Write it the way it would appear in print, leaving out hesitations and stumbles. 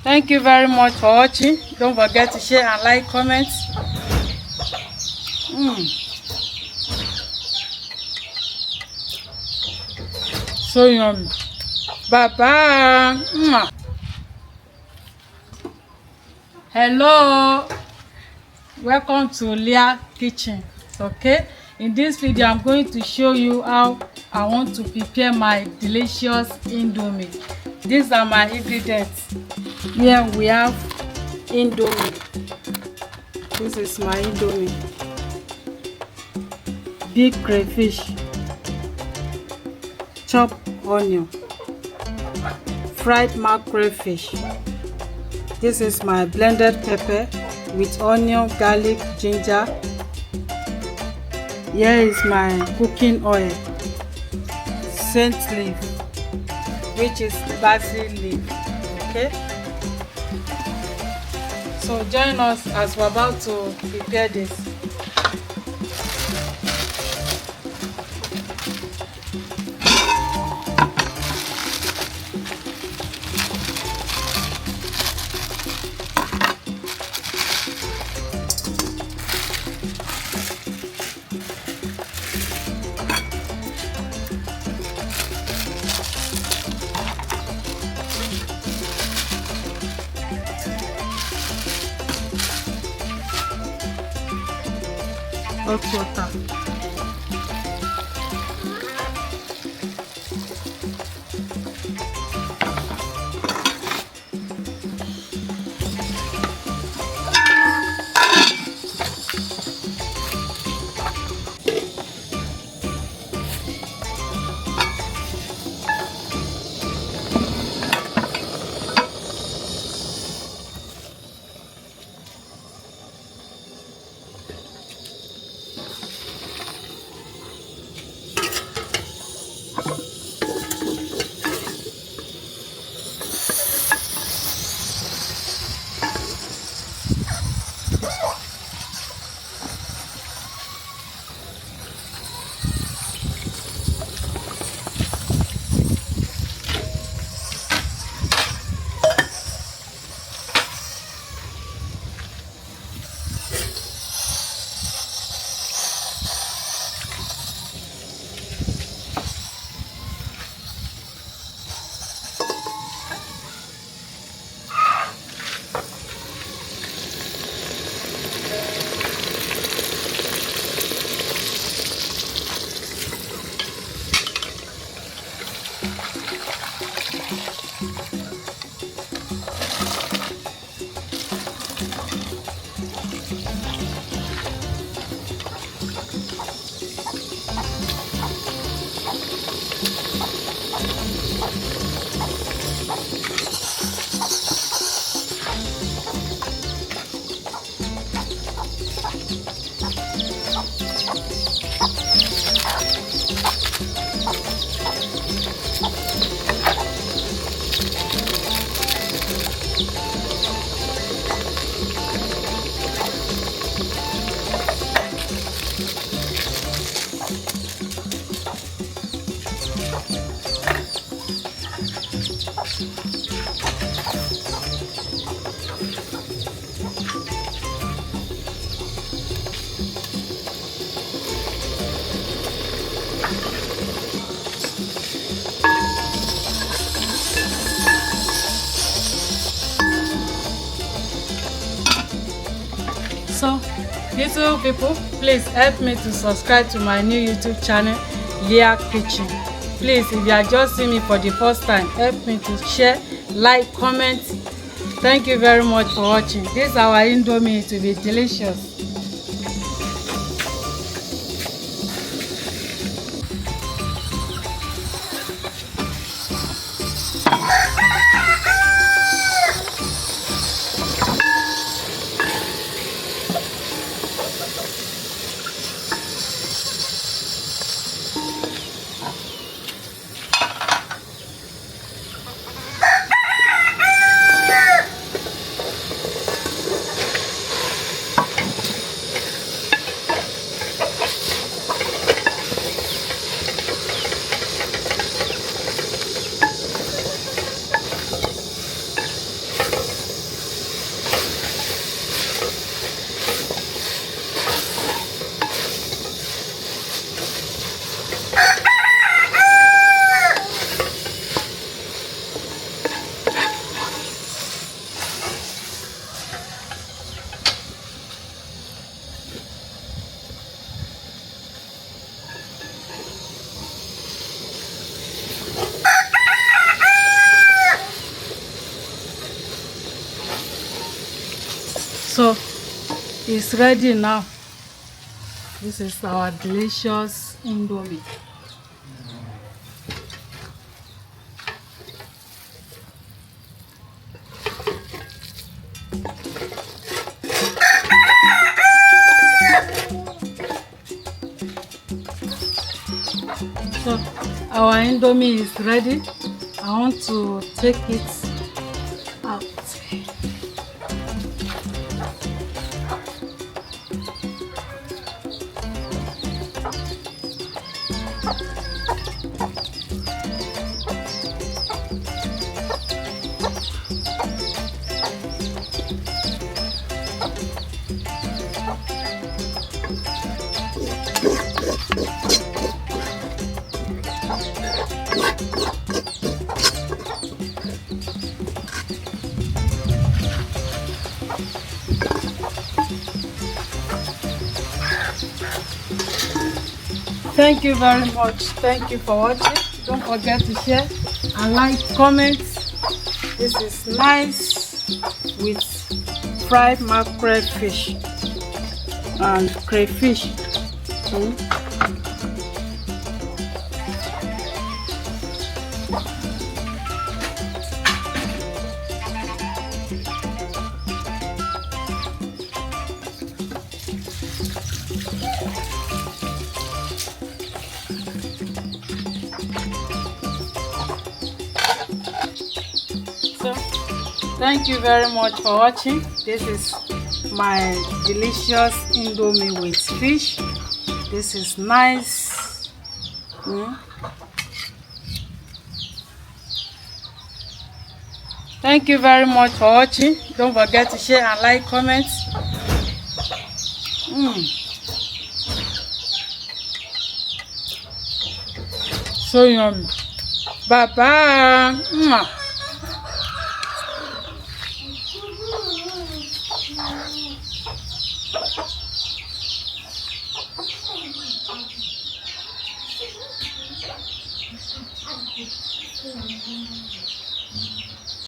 Thank you very much for watching. Don't forget to share and like, comment. So yummy. Bye bye. Hello, welcome to Leah kitchen. Okay, in this video I'm going to show you how I want to prepare my delicious indomie. These are my ingredients. Here we have indomie. This is my indomie. Big crayfish, chopped onion, fried mackerel fish. This is my blended pepper with onion, garlic, ginger. Here is my cooking oil, scent leaf, which is basil leaf. Okay, so join us as we're about to prepare this. Hot water. So, beautiful people, please help me to subscribe to my new YouTube channel, Leah Kitchen. Please, if you are just seeing me for the first time, help me to share, like, comment. Thank you very much for watching. This is our indomie. It will be delicious. is ready now. This is our delicious Indomie. So our Indomie is ready. I want to take it out. Thank you very much. Thank you for watching. Don't forget to share and like, comment. This is nice with fried mackerel fish and crayfish. So, thank you very much for watching. This is my delicious Indomie with fish. This is nice. Thank you very much for watching. Don't forget to share and like, comment. So yummy. Bye bye.